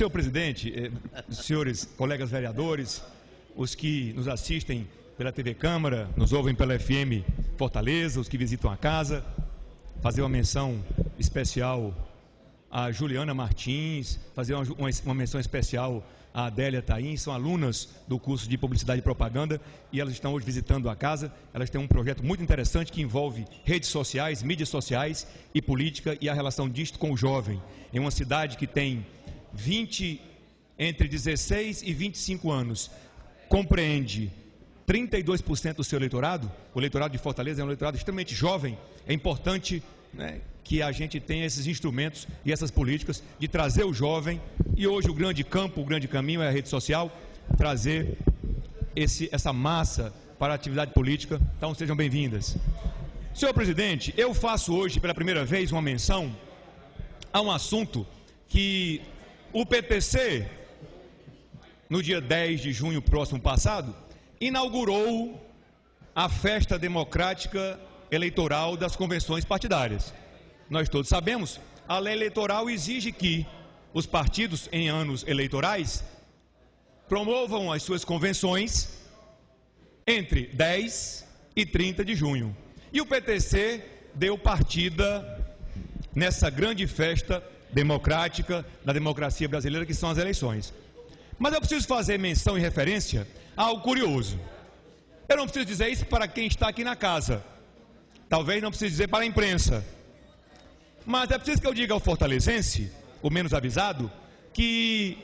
Senhor presidente, senhores colegas vereadores, os que nos assistem pela TV Câmara, nos ouvem pela FM Fortaleza, os que visitam a casa, fazer uma menção especial a Juliana Martins, fazer uma menção especial a Adélia Taim, são alunas do curso de Publicidade e Propaganda e elas estão hoje visitando a casa. Elas têm um projeto muito interessante que envolve redes sociais, mídias sociais e política e a relação disto com o jovem. Em uma cidade que tem entre 16 e 25 anos, compreende 32% do seu eleitorado. O eleitorado de Fortaleza é um eleitorado extremamente jovem. É importante, né, que a gente tenha esses instrumentos e essas políticas de trazer o jovem, e hoje o grande campo, o grande caminho é a rede social, trazer essa massa para a atividade política. Então sejam bem-vindas. Senhor presidente, eu faço hoje pela primeira vez uma menção a um assunto que o PTC, no dia 10 de junho próximo passado, inaugurou a festa democrática eleitoral das convenções partidárias. Nós todos sabemos, a lei eleitoral exige que os partidos em anos eleitorais promovam as suas convenções entre 10 e 30 de junho. E o PTC deu partida nessa grande festa democrática da democracia brasileira, que são as eleições. Mas eu preciso fazer menção e referência a algo curioso. Eu não preciso dizer isso para quem está aqui na casa. Talvez não precise dizer para a imprensa. Mas é preciso que eu diga ao fortalezense, o menos avisado, e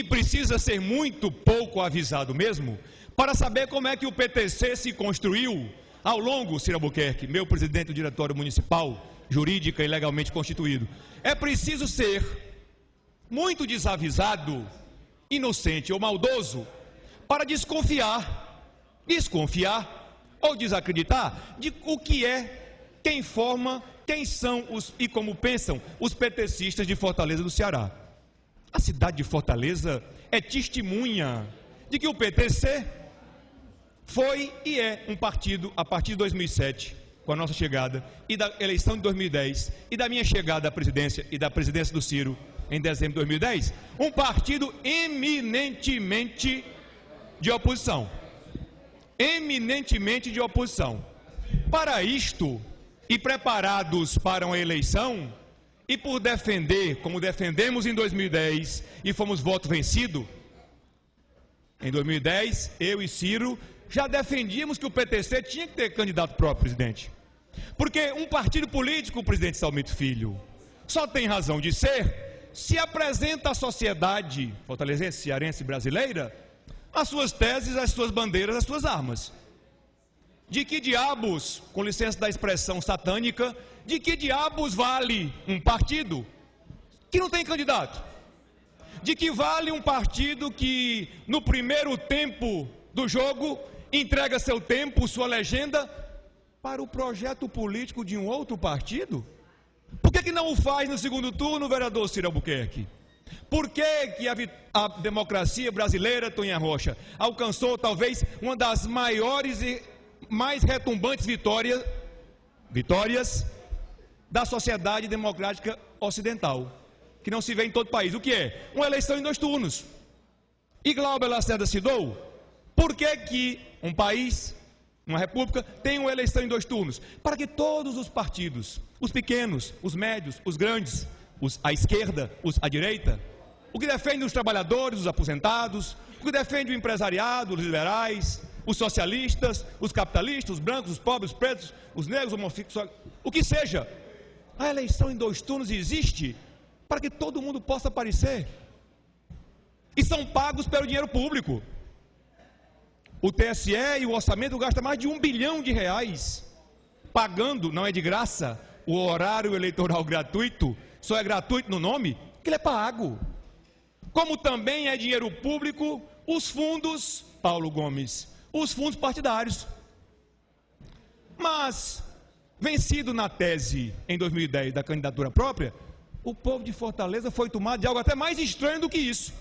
precisa ser muito pouco avisado mesmo, para saber como é que o PTC se construiu ao longo, Ciro Albuquerque, meu presidente do Diretório Municipal, jurídica e legalmente constituído. É preciso ser muito desavisado, inocente ou maldoso, para desconfiar ou desacreditar de o que é, quem forma, quem são e como pensam os PTCistas de Fortaleza do Ceará. A cidade de Fortaleza é testemunha de que o PTC foi e é um partido, a partir de 2007, com a nossa chegada, e da eleição de 2010, e da minha chegada à presidência e da presidência do Ciro em dezembro de 2010, um partido eminentemente de oposição. Eminentemente de oposição. Para isto, e preparados para uma eleição, e por defender, como defendemos em 2010, e fomos voto vencido, em 2010, eu e Ciro, já defendíamos que o PTC tinha que ter candidato próprio, presidente. Porque um partido político, presidente Salmito Filho, só tem razão de ser se apresenta à sociedade fortalezense, cearense, brasileira, as suas teses, as suas bandeiras, as suas armas. De que diabos, com licença da expressão satânica, de que diabos vale um partido que não tem candidato? De que vale um partido que, no primeiro tempo do jogo, entrega seu tempo, sua legenda, para o projeto político de um outro partido? Por que não o faz no segundo turno, vereador Ciro Albuquerque? Por que a democracia brasileira, Toninha Rocha, alcançou talvez uma das maiores e mais retumbantes vitórias da sociedade democrática ocidental, que não se vê em todo o país? O que é? Uma eleição em 2 turnos. E Glauber Lacerda Cidou, por que um país, uma república, tem uma eleição em 2 turnos? Para que todos os partidos, os pequenos, os médios, os grandes, a esquerda, a direita, o que defende os trabalhadores, os aposentados, o que defende o empresariado, os liberais, os socialistas, os capitalistas, os brancos, os pobres, os pretos, os negros, os homossexuais, o que seja, a eleição em 2 turnos existe para que todo mundo possa aparecer. E são pagos pelo dinheiro público. O TSE e o orçamento gasta mais de R$1 bilhão, pagando, não é de graça, o horário eleitoral gratuito, só é gratuito no nome, que ele é pago. Como também é dinheiro público, os fundos, Paulo Gomes, os fundos partidários. Mas, vencido na tese em 2010 da candidatura própria, o povo de Fortaleza foi tomado de algo até mais estranho do que isso.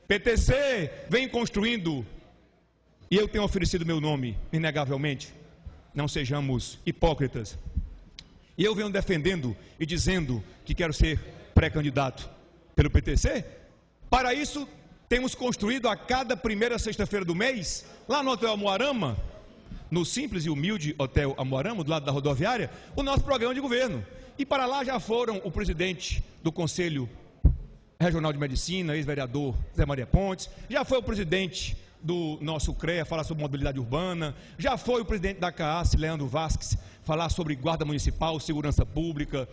PTC vem construindo, e eu tenho oferecido meu nome, inegavelmente, não sejamos hipócritas, e eu venho defendendo e dizendo que quero ser pré-candidato pelo PTC. Para isso, temos construído a cada primeira sexta-feira do mês, lá no Hotel Amoarama, no simples e humilde Hotel Amoarama, do lado da rodoviária, o nosso programa de governo. E para lá já foram o presidente do Conselho Regional de Medicina, ex-vereador Zé Maria Pontes, já foi o presidente do nosso CREA falar sobre mobilidade urbana, já foi o presidente da CAAS, Leandro Vasques, falar sobre guarda municipal, segurança pública.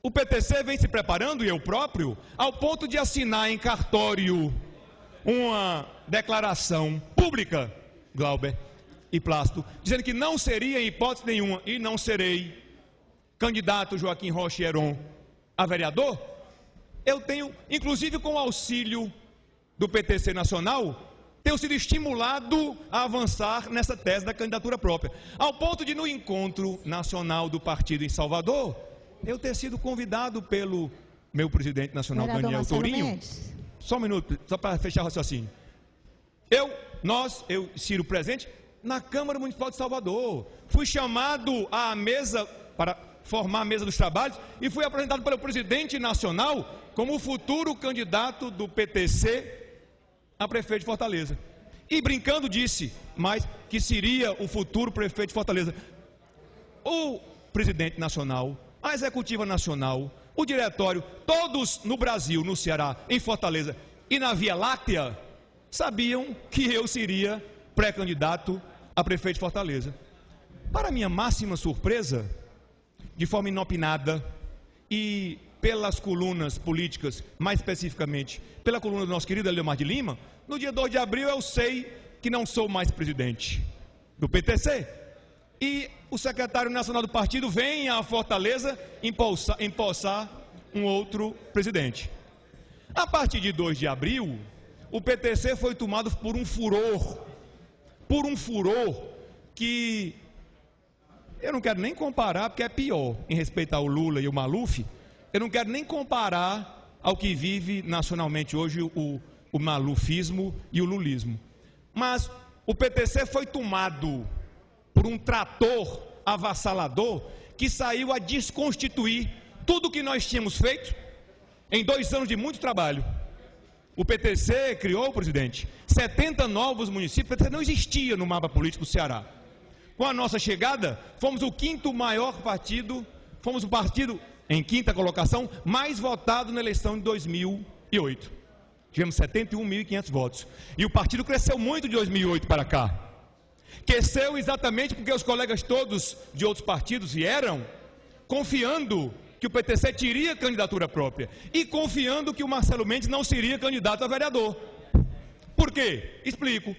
O PTC vem se preparando, e eu próprio, ao ponto de assinar em cartório uma declaração pública, Glauber e Plácido, dizendo que não seria em hipótese nenhuma, e não serei, candidato Joaquim Rocha Heron a vereador. Eu tenho, inclusive com o auxílio do PTC Nacional, tenho sido estimulado a avançar nessa tese da candidatura própria, ao ponto de, no encontro nacional do partido em Salvador, eu ter sido convidado pelo meu presidente nacional, vereador Daniel Marcelo Tourinho. Mendes. Só um minuto, só para fechar o raciocínio. Eu, Ciro, presente na Câmara Municipal de Salvador, fui chamado à mesa para formar a mesa dos trabalhos e fui apresentado pelo presidente nacional como o futuro candidato do PTC a prefeito de Fortaleza. E brincando disse, mas que seria o futuro prefeito de Fortaleza. O presidente nacional, a executiva nacional, o diretório, todos no Brasil, no Ceará, em Fortaleza e na Via Láctea, sabiam que eu seria pré-candidato a prefeito de Fortaleza. Para minha máxima surpresa, de forma inopinada e pelas colunas políticas, mais especificamente pela coluna do nosso querido Eliomar de Lima, no dia 2 de abril eu sei que não sou mais presidente do PTC. E o secretário nacional do partido vem a Fortaleza empossar um outro presidente. A partir de 2 de abril, o PTC foi tomado por um furor que eu não quero nem comparar, porque é pior em respeito ao Lula e o Maluf. Eu não quero nem comparar ao que vive nacionalmente hoje o malufismo e o lulismo. Mas o PTC foi tomado por um trator avassalador que saiu a desconstituir tudo o que nós tínhamos feito em 2 anos de muito trabalho. O PTC criou, presidente, 70 novos municípios. O PTC não existia no mapa político do Ceará. Com a nossa chegada, fomos o 5º maior partido, fomos o partido em 5ª colocação, mais votado na eleição de 2008. Tivemos 71.500 votos. E o partido cresceu muito de 2008 para cá. Cresceu exatamente porque os colegas todos de outros partidos vieram confiando que o PTC teria candidatura própria e confiando que o Marcelo Mendes não seria candidato a vereador. Por quê? Explico.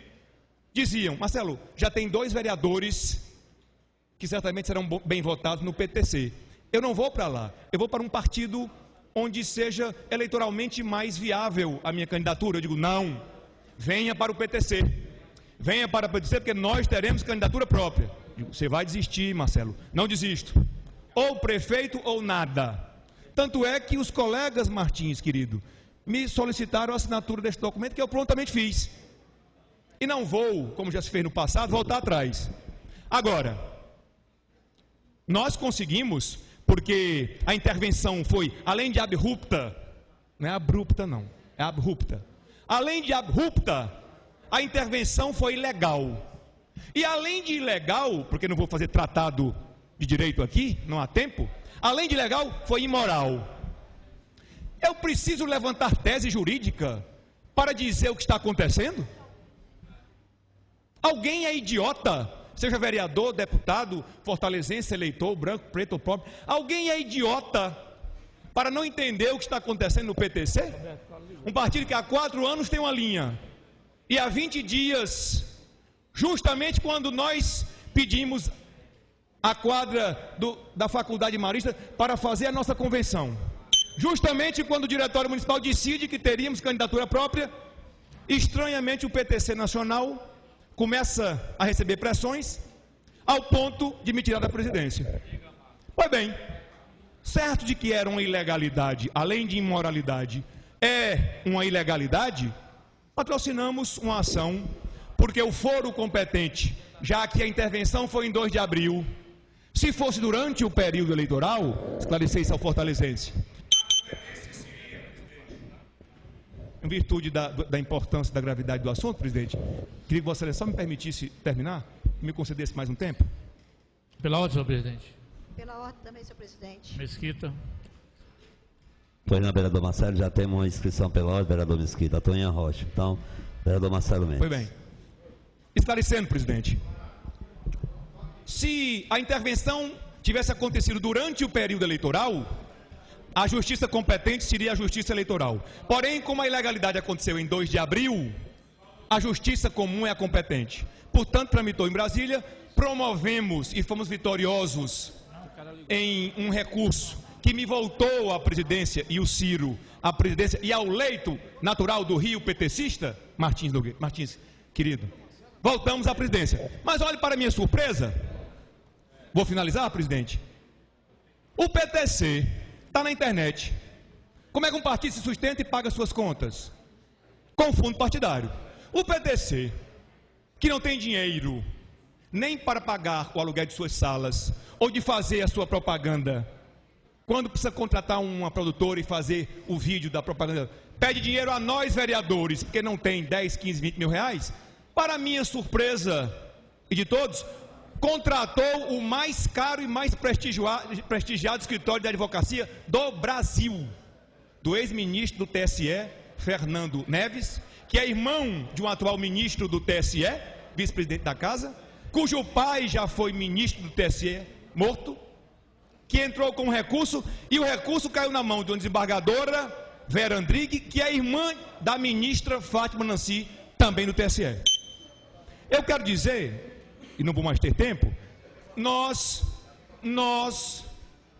Diziam, Marcelo, já tem 2 vereadores que certamente serão bem votados no PTC. Eu não vou para lá, eu vou para um partido onde seja eleitoralmente mais viável a minha candidatura. Eu digo, não, venha para o PTC. Venha para o PTC porque nós teremos candidatura própria. Eu digo, você vai desistir, Marcelo. Não desisto. Ou prefeito ou nada. Tanto é que os colegas Martins, querido, me solicitaram a assinatura deste documento que eu prontamente fiz. E não vou, como já se fez no passado, voltar atrás. Agora, nós conseguimos, porque a intervenção foi, além de abrupta, não é abrupta não, é abrupta. Além de abrupta, a intervenção foi ilegal. E além de ilegal, porque não vou fazer tratado de direito aqui, não há tempo, além de ilegal, foi imoral. Eu preciso levantar tese jurídica para dizer o que está acontecendo? Alguém é idiota, seja vereador, deputado, fortalezense, eleitor, branco, preto ou pobre, alguém é idiota para não entender o que está acontecendo no PTC? Um partido que há 4 anos tem uma linha, e há 20 dias, justamente quando nós pedimos a quadra da Faculdade Marista para fazer a nossa convenção, justamente quando o Diretório Municipal decide que teríamos candidatura própria, estranhamente o PTC Nacional começa a receber pressões ao ponto de me tirar da presidência. Pois bem, certo de que era uma ilegalidade, além de imoralidade, é uma ilegalidade, patrocinamos uma ação, porque o foro competente, já que a intervenção foi em 2 de abril, se fosse durante o período eleitoral, esclarecer isso ao fortalezense, em virtude da importância da gravidade do assunto, presidente, queria que Vossa Excelência só me permitisse terminar, me concedesse mais um tempo. Pela ordem, senhor presidente. Pela ordem também, senhor presidente. Mesquita. Pois não, vereador Marcelo, já temos uma inscrição pela ordem, vereador Mesquita, Toninha Rocha. Então, vereador Marcelo Mendes. Foi bem. Esclarecendo, presidente, se a intervenção tivesse acontecido durante o período eleitoral, a justiça competente seria a justiça eleitoral. Porém, como a ilegalidade aconteceu em 2 de abril, a justiça comum é a competente. Portanto, tramitou em Brasília, promovemos e fomos vitoriosos em um recurso que me voltou à presidência e o Ciro à presidência e ao leito natural do Rio petecista, Martins, querido, voltamos à presidência. Mas olhe para a minha surpresa, vou finalizar, presidente. O PTC está na internet. Como é que um partido se sustenta e paga suas contas? Com fundo partidário. O PTC, que não tem dinheiro nem para pagar o aluguel de suas salas ou de fazer a sua propaganda, quando precisa contratar uma produtora e fazer o vídeo da propaganda, pede dinheiro a nós vereadores, porque não tem 10, 15, 20 mil reais. Para minha surpresa e de todos, contratou o mais caro e mais prestigiado escritório de advocacia do Brasil, do ex-ministro do TSE, Fernando Neves, que é irmão de um atual ministro do TSE, vice-presidente da casa, cujo pai já foi ministro do TSE, morto, que entrou com um recurso, e o recurso caiu na mão de uma desembargadora, Vera Andrighi, que é irmã da ministra Fátima Nancy, também do TSE. Eu quero dizer, e não vou mais ter tempo, nós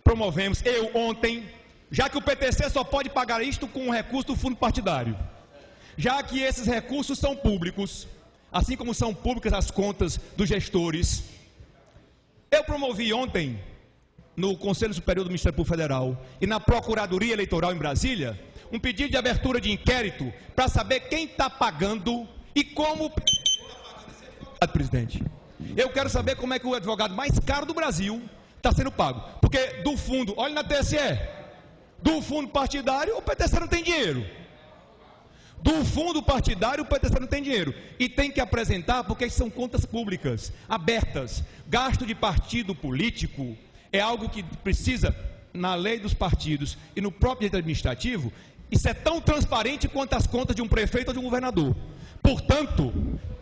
promovemos, eu ontem, já que o PTC só pode pagar isto com o recurso do fundo partidário, já que esses recursos são públicos, assim como são públicas as contas dos gestores, eu promovi ontem, no Conselho Superior do Ministério Público Federal e na Procuradoria Eleitoral em Brasília, um pedido de abertura de inquérito para saber quem está pagando e como... Presidente, eu quero saber como é que o advogado mais caro do Brasil está sendo pago, porque do fundo, olha na TSE, do fundo partidário o PTC não tem dinheiro, do fundo partidário o PTC não tem dinheiro, e tem que apresentar porque são contas públicas, abertas. Gasto de partido político é algo que precisa, na lei dos partidos e no próprio direito administrativo, isso é tão transparente quanto as contas de um prefeito ou de um governador. Portanto,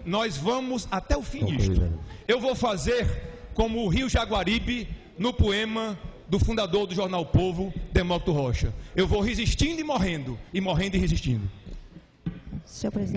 nós vamos até o fim disto. Eu vou fazer como o Rio Jaguaribe no poema do fundador do jornal Povo, Demócrito Rocha. Eu vou resistindo e morrendo e resistindo. Senhor presidente.